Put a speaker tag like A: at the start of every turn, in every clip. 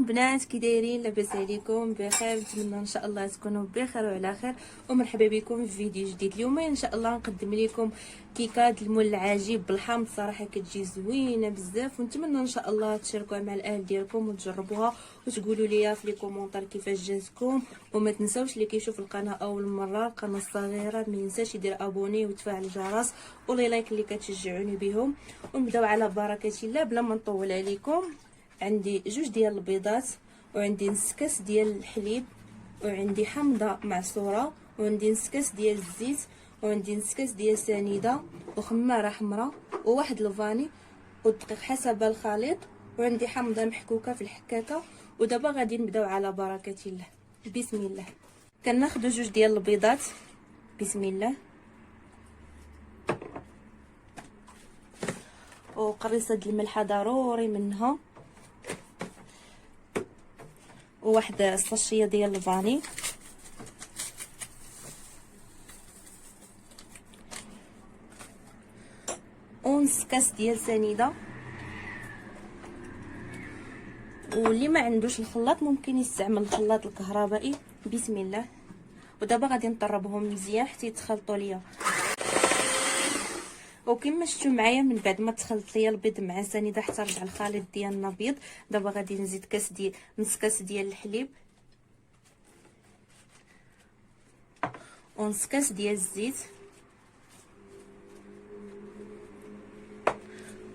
A: بنات، كي دايرين؟ لاباس عليكم؟ بخير؟ نتمنى ان شاء الله تكونوا بخير وعلى خير. ومرحبا بكم في فيديو جديد. اليوم ان شاء الله نقدم لكم كيكه المول العجيب بالحامض. صراحه كتجي زوينه بزاف، ونتمنى ان شاء الله تشاركوها مع الاهل ديالكم وتجربوها وتقولوا لي في لي كومونتير كيفاش جاتكم. وما تنساوش اللي كيشوف القناه اول مره، القناه الصغيره، ما ينساش يدير ابوني وتفعل الجرس ولي لايك اللي كتشجعوني بهم. ونبداو على بركه الله بلا ما نطول عليكم. عندي جوج ديال البيضات، وعندي نص كاس ديال الحليب، وعندي حامضه معصوره، وعندي نص كاس ديال الزيت، وعندي نص كاس ديال سنيده، وخماره حمراء، وواحد الفاني، والدقيق حسب الخليط، وعندي حامضه محكوكه في الحكاكه. ودابا غادي نبداو على بركه الله. بسم الله. كناخذوا جوج ديال البيضات. بسم الله. وقريصه الملحه ضروري منها، وواحد الصاشيه ديال الفاني، ونص كاس ديال سنيده. واللي ما عندوش الخلاط ممكن يستعمل الخلاط الكهربائي. بسم الله. ودابا غادي نطربهم مزيان حتى يتخلطوا ليا. وكما شفتوا معايا، من بعد ما تخلط ليا البيض مع السنيده حتى رجع الخليط ديالنا بيض، دابا غادي نزيد نص كاس ديال الحليب، ونص كاس ديال الزيت،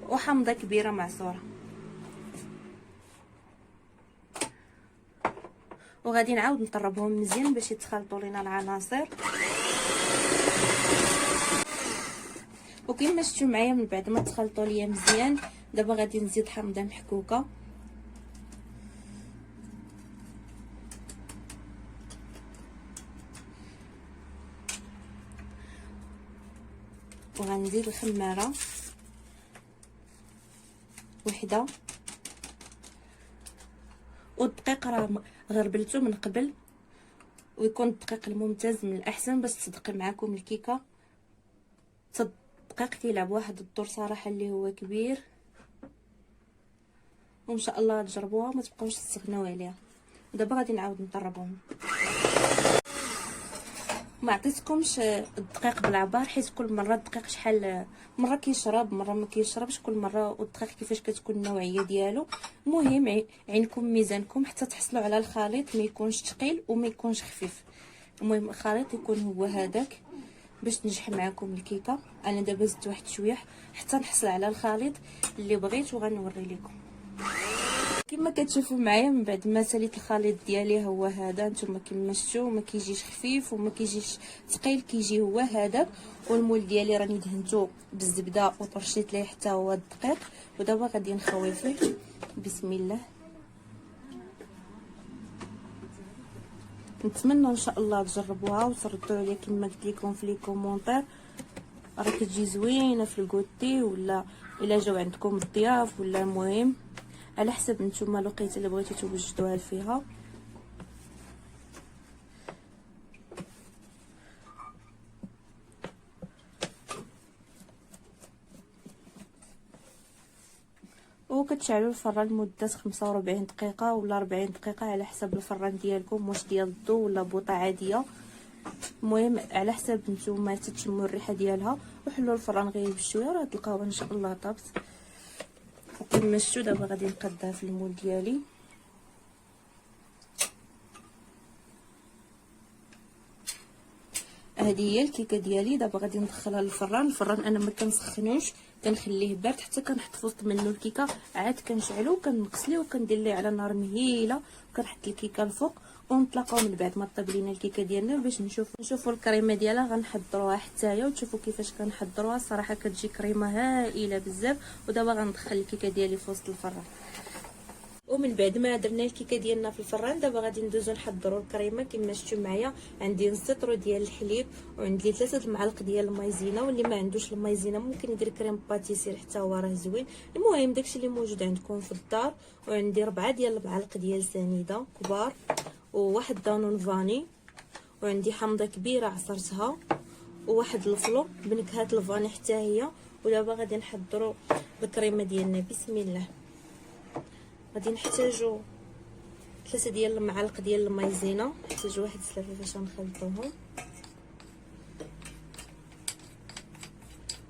A: وحامضه كبيره معصوره. وغادي نعاود نطربهم مزيان باش يتخلطوا لينا العناصر. وكما شفتوا معايا، من بعد ما تخلطوا ليا مزيان، دابا غادي نزيد حامضه محكوكه، وغنزيد الخماره وحده، والدقيق راه غربلته من قبل، ويكون الدقيق الممتاز من الاحسن باش تصدق معكم الكيكه. الدقيق كيلعب واحد الدور صراحه اللي هو كبير، وان شاء الله تجربوها ما تبقاوش تستغناو عليها. دابا غادي نعاود نطربهم. ما عطيتكمش الدقيق بالعبار، حيت كل مره الدقيق شحال مره كيشرب مره ما كيشربش، كل مره والدقيق كيفاش كتكون النوعيه ديالو. المهم عينكم ميزانكم حتى تحصلوا على الخليط ما يكونش ثقيل وما يكونش خفيف. المهم الخليط يكون هو هذاك باش تنجح معكم الكيكه. انا دابا زدت واحد شويه حتى نحصل على الخليط اللي بغيت، وغنوري لكم. كما كتشوفوا معايا، من بعد ما ساليت الخليط ديالي هو هذا. نتوما كما شفتوا ما كيجيش خفيف وما كيجيش ثقيل، كيجي هو هذا. والمول ديالي راني دهنته بالزبده وطرشيت ليه حتى هو الدقيق. ودابا غادي نخوي فيه. بسم الله. نتمنى ان شاء الله تجربوها وتردوا عليا كما قلت لكم في لي كومونتير. راه كتجي زوينه في الكوتي، ولا الا جاو عندكم الضياف، ولا المهم على حسب نتوما الوقيته اللي بغيتو توجدوها فيها. وكتشعلوا الفران لمده 45 دقيقه ولا 40 دقيقه على حسب الفران ديالكم، واش ديال الضو ولا بوطه عاديه. المهم على حسب نتوما تتشموا الريحه ديالها. وحلوا الفران غير بشويه راه تلقاوها ان شاء الله طابت. وكما شفتوا دابا غادي نقادها في المول ديالي. هذه هي الكيكه ديالي. دابا غادي ندخلها للفران. الفران انا ما كنسخنوش، كنخليه بارد حتى كنحط في وسط منه الكيكه، عاد كنشعلو وكنغسليه وكندير ليه على نار مهيله، وكنحط الكيكه الفوق. ونتلاقاو من بعد ما طاب لينا الكيكه ديالنا باش نشوفوا الكريمه ديالها. غنحضروها حتى هي وتشوفوا كيفاش كنحضروها. الصراحه كتجي كريمه هائله بزاف. ودابا غندخل الكيكه ديالي في وسط الفران. ومن بعد ما درنا الكيكه ديالنا في الفران، دابا غادي ندوزو نحضروا الكريمه. كما شفتوا معايا عندي نص لتر ديال الحليب، وعندي 3 المعالق ديال المايزينا، واللي ما عندوش المايزينا ممكن يدير كريم باتيسير حتى هو راه زوين. المهم داكشي اللي موجود عندكم في الدار. وعندي 4 ديال المعالق ديال سنيده كبار، وواحد دانون فاني، وعندي حامضه كبيره عصرتها، وواحد الفلو بنكهه الفاني حتى هي. ودابا غادي نحضروا الكريمه ديالنا. بسم الله. غادي نحتاجو 3 ديال المعالق ديال المايزينا، نحتاج واحد سلافه باش نخلطوهم.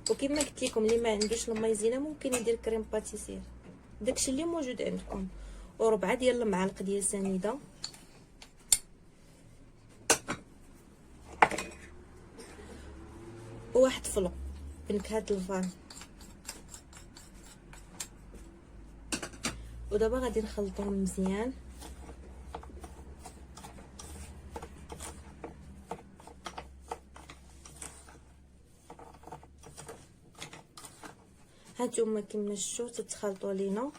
A: وكما قلت لكم اللي ما عندوش المايزينا ممكن يدير كريم باتيسير، داكشي اللي موجود عندكم. وربعه ديال المعالق ديال سنيده، وواحد فلو بنكهه الفان. ودابا غادي نخلطهم مزيان. هانتوما كما شفتوا تتخلطوا لينا،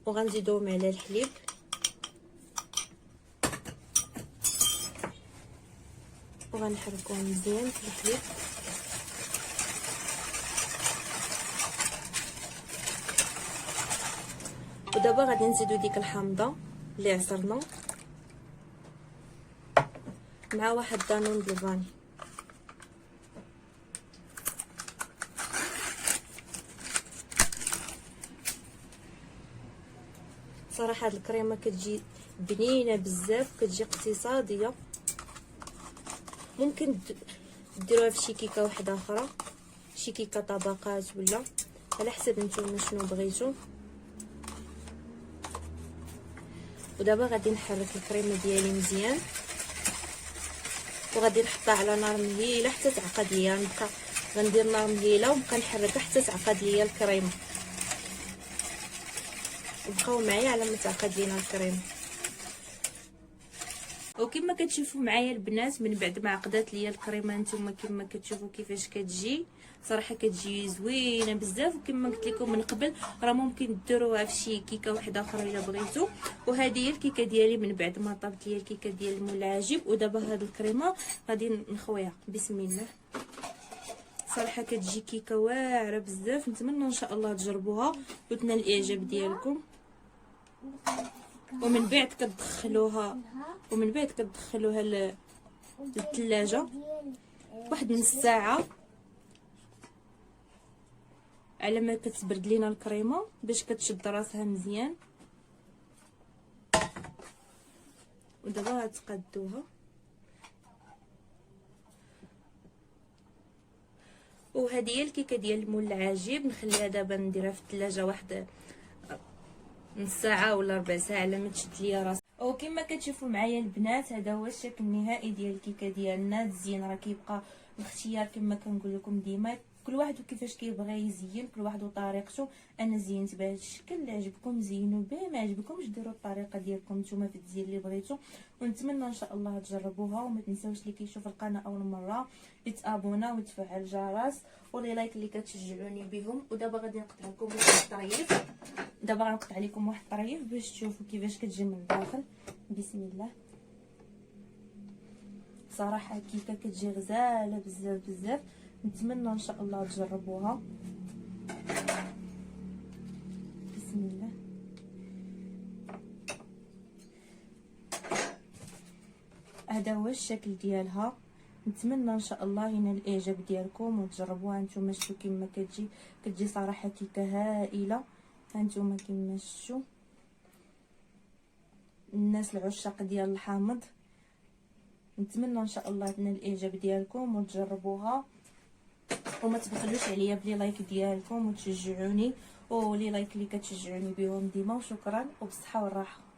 A: وغنزيدوهم على الحليب. وغنحركوهم مزيان في الحليب. ودابا غادي نزيدو ديك الحامضه اللي عصرنا مع واحد دانون ديال الفاني. صراحه هاد الكريمه كتجي بنينه بزاف، كتجي اقتصاديه. ممكن ديروها في شي كيكه واحده اخرى، شي كيكه طبقات، ولا على حسب نتوما شنو بغيتو. ودابا غادي نحرك الكريمه ديالي مزيان، وغادي نحطها على نار مهيله حتى تعقد ليا. نبقى غندير نار مهيله ونبقى نحركها حتى تعقد ليا الكريمه. بقاو معايا على ما تعقد لينا الكريمه. وكما كتشوفوا معايا البنات، من بعد ما عقدات ليا الكريمه نتوما كما كتشوفوا كيفاش كتجي. صراحه كتجي زوينه بزاف. وكما قلت لكم من قبل راه ممكن ديروها في شي كيكه واحده اخرى الا بغيتو. وهذه هي الكيكه ديالي من بعد ما طابت ليا الكيكه ديال المول العجيب. ودابا هاد الكريمه غادي نخويها بسم الله. صراحه كتجي كيكه واعره بزاف. نتمنى ان شاء الله تجربوها وتنال الاعجاب ديالكم. ومن بعد كتدخلوها للثلاجه واحد نص ساعه على ما كتبرد لينا الكريمه باش كتشد راسها مزيان. ودابا غتقادوها. وهذه هي الكيكه ديال المول العجيب. نخليها دابا نديرها في الثلاجه واحد نص ساعه ولا ربع ساعه على ما تشد ليا راسها. وكما كتشوفوا معايا البنات، هذا هو الشكل النهائي ديال الكيكه ديالنا. الزين راه كيبقى باختيار كما كنقول لكم ديما، كل واحد وكيفاش كيبغي يزين، كل واحد وطريقته. انا زينت بهذا الشكل، اللي عجبكم زينوا به، ما عجبكمش ديروا الطريقه ديالكم نتوما في التزيين اللي بغيتو. ونتمنى ان شاء الله تجربوها. وما تنساوش اللي كيشوف القناه اول مره يتابونا ويتفعل الجرس ولي لايك اللي كتشجعوني بهم. ودابا غادي نقطع لكم واحد الطريف. دابا غنقطع لكم واحد الطريف باش تشوفوا كيفاش كتجي من الداخل. بسم الله. صراحه كيكه كتجي غزاله بزاف بزاف. نتمنى ان شاء الله تجربوها. بسم الله. هذا هو الشكل ديالها. نتمنى ان شاء الله ينال الاعجاب ديالكم وتجربوها. نتوما شفتوا كما كتجي صراحه كيكه هائله. هانتوما كما شفتوا الناس العشاق ديال الحامض. نتمنى ان شاء الله تنال الاعجاب ديالكم وتجربوها. وما تبخلوش عليا بلي لايك ديالكم وتشجعوني، ولي لايك اللي كتشجعوني بهم ديما. وشكرا وبصحه والراحه.